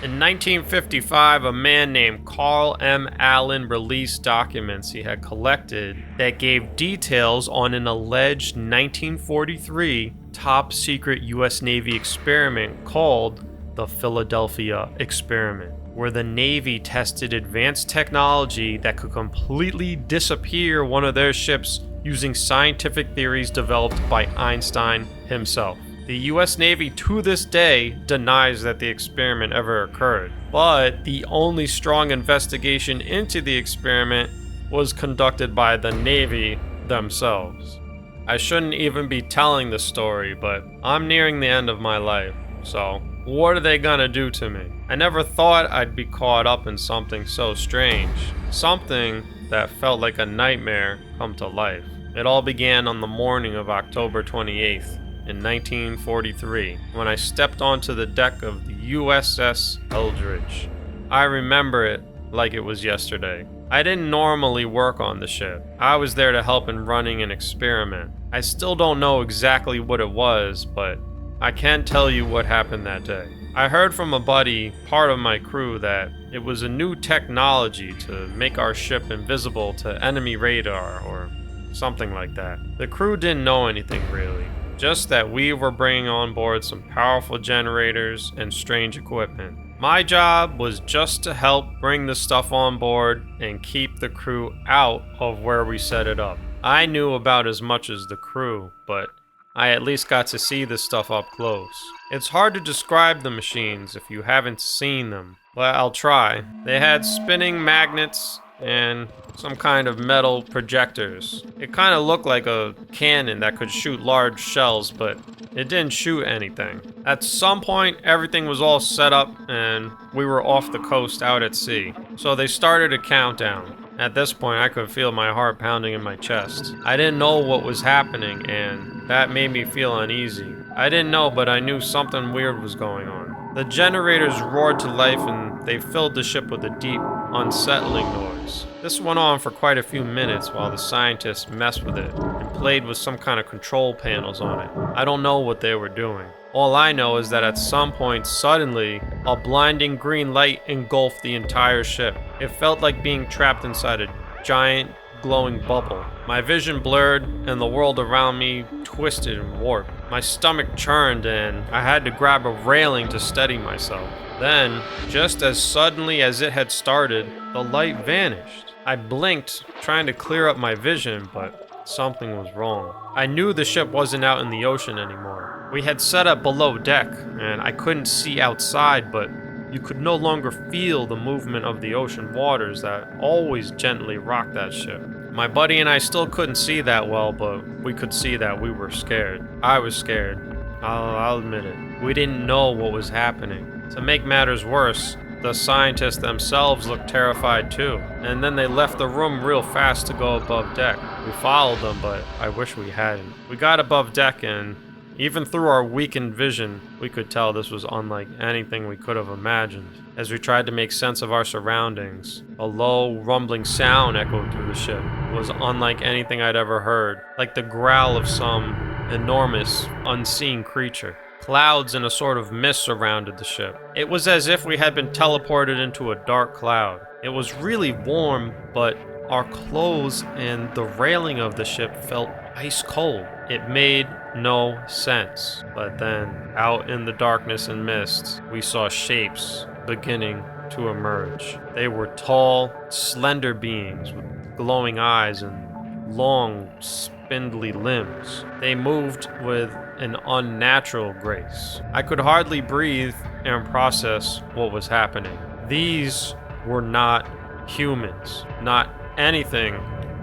In 1955, a man named Carl M. Allen released documents he had collected that gave details on an alleged 1943 top-secret U.S. Navy experiment called the Philadelphia Experiment, where the Navy tested advanced technology that could completely disappear one of their ships using scientific theories developed by Einstein himself. The US Navy to this day denies that the experiment ever occurred, but the only strong investigation into the experiment was conducted by the Navy themselves. I shouldn't even be telling this story, but I'm nearing the end of my life, so what are they gonna do to me? I never thought I'd be caught up in something so strange, something that felt like a nightmare come to life. It all began on the morning of October 28th. In 1943, when I stepped onto the deck of the USS Eldridge. I remember it like it was yesterday. I didn't normally work on the ship. I was there to help in running an experiment. I still don't know exactly what it was, but I can tell you what happened that day. I heard from a buddy, part of my crew, that it was a new technology to make our ship invisible to enemy radar or something like that. The crew didn't know anything really. Just that we were bringing on board some powerful generators and strange equipment. My job was just to help bring the stuff on board and keep the crew out of where we set it up. I knew about as much as the crew, but I at least got to see the stuff up close. It's hard to describe the machines if you haven't seen them, but I'll try. They had spinning magnets and some kind of metal projectors. It kind of looked like a cannon that could shoot large shells, but it didn't shoot anything. At some point, everything was all set up and we were off the coast out at sea. So they started a countdown. At this point, I could feel my heart pounding in my chest. I didn't know what was happening, and that made me feel uneasy. I didn't know, but I knew something weird was going on. The generators roared to life and they filled the ship with a deep, unsettling noise. This went on for quite a few minutes while the scientists messed with it and played with some kind of control panels on it. I don't know what they were doing. All I know is that at some point, suddenly, a blinding green light engulfed the entire ship. It felt like being trapped inside a giant, glowing bubble. My vision blurred and the world around me twisted and warped. My stomach churned and I had to grab a railing to steady myself. Then, just as suddenly as it had started, the light vanished. I blinked, trying to clear up my vision, but something was wrong. I knew the ship wasn't out in the ocean anymore. We had set up below deck, and I couldn't see outside, but you could no longer feel the movement of the ocean waters that always gently rocked that ship. My buddy and I still couldn't see that well, but we could see that we were scared. I was scared. I'll admit it. We didn't know what was happening. To make matters worse, the scientists themselves looked terrified too, and then they left the room real fast to go above deck. We followed them, but I wish we hadn't. We got above deck and even through our weakened vision, we could tell this was unlike anything we could have imagined. As we tried to make sense of our surroundings, a low, rumbling sound echoed through the ship. It was unlike anything I'd ever heard, like the growl of some enormous, unseen creature. Clouds and a sort of mist surrounded the ship. It was as if we had been teleported into a dark cloud. It was really warm, but our clothes and the railing of the ship felt ice cold. It made no sense. But then, out in the darkness and mist, we saw shapes beginning to emerge. They were tall, slender beings with glowing eyes and long, spindly limbs. They moved with an unnatural grace. I could hardly breathe and process what was happening. These were not humans, not anything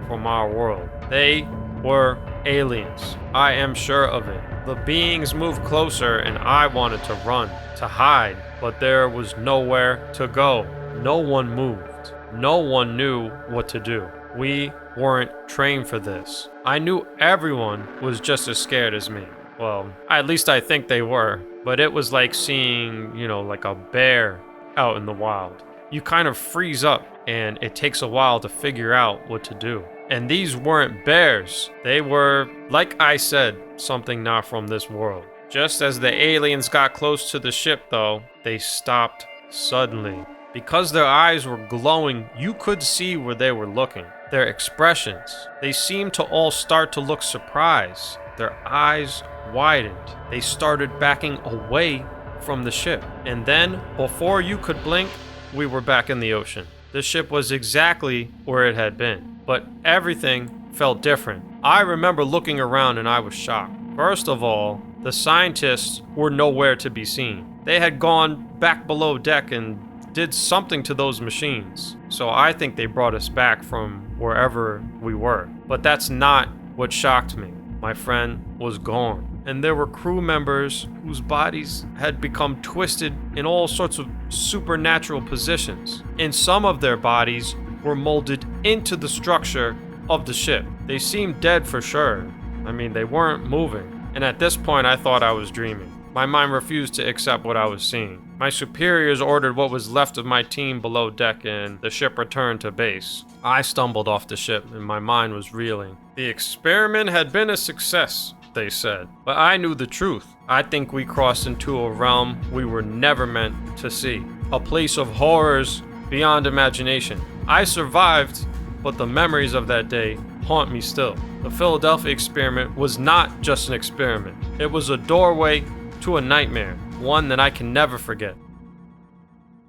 from our world. They were aliens. I am sure of it. The beings moved closer and I wanted to run, to hide, but there was nowhere to go. No one moved. No one knew what to do. We weren't trained for this. I knew everyone was just as scared as me. Well, at least I think they were. But it was like seeing, like a bear out in the wild. You kind of freeze up and it takes a while to figure out what to do. And these weren't bears. They were, like I said, something not from this world. Just as the aliens got close to the ship though, they stopped suddenly. Because their eyes were glowing, you could see where they were looking. Their expressions, they seemed to all start to look surprised. Their eyes widened. They started backing away from the ship. And then, before you could blink, we were back in the ocean. The ship was exactly where it had been, but everything felt different. I remember looking around and I was shocked. First of all, the scientists were nowhere to be seen. They had gone back below deck and did something to those machines. So I think they brought us back from wherever we were. But that's not what shocked me. My friend was gone. And there were crew members whose bodies had become twisted in all sorts of supernatural positions. And some of their bodies were molded into the structure of the ship. They seemed dead for sure. I mean, they weren't moving. And at this point, I thought I was dreaming. My mind refused to accept what I was seeing. My superiors ordered what was left of my team below deck and the ship returned to base. I stumbled off the ship and my mind was reeling. The experiment had been a success, they said. But I knew the truth. I think we crossed into a realm we were never meant to see. A place of horrors beyond imagination. I survived, but the memories of that day haunt me still. The Philadelphia experiment was not just an experiment. It was a doorway to a nightmare, one that I can never forget.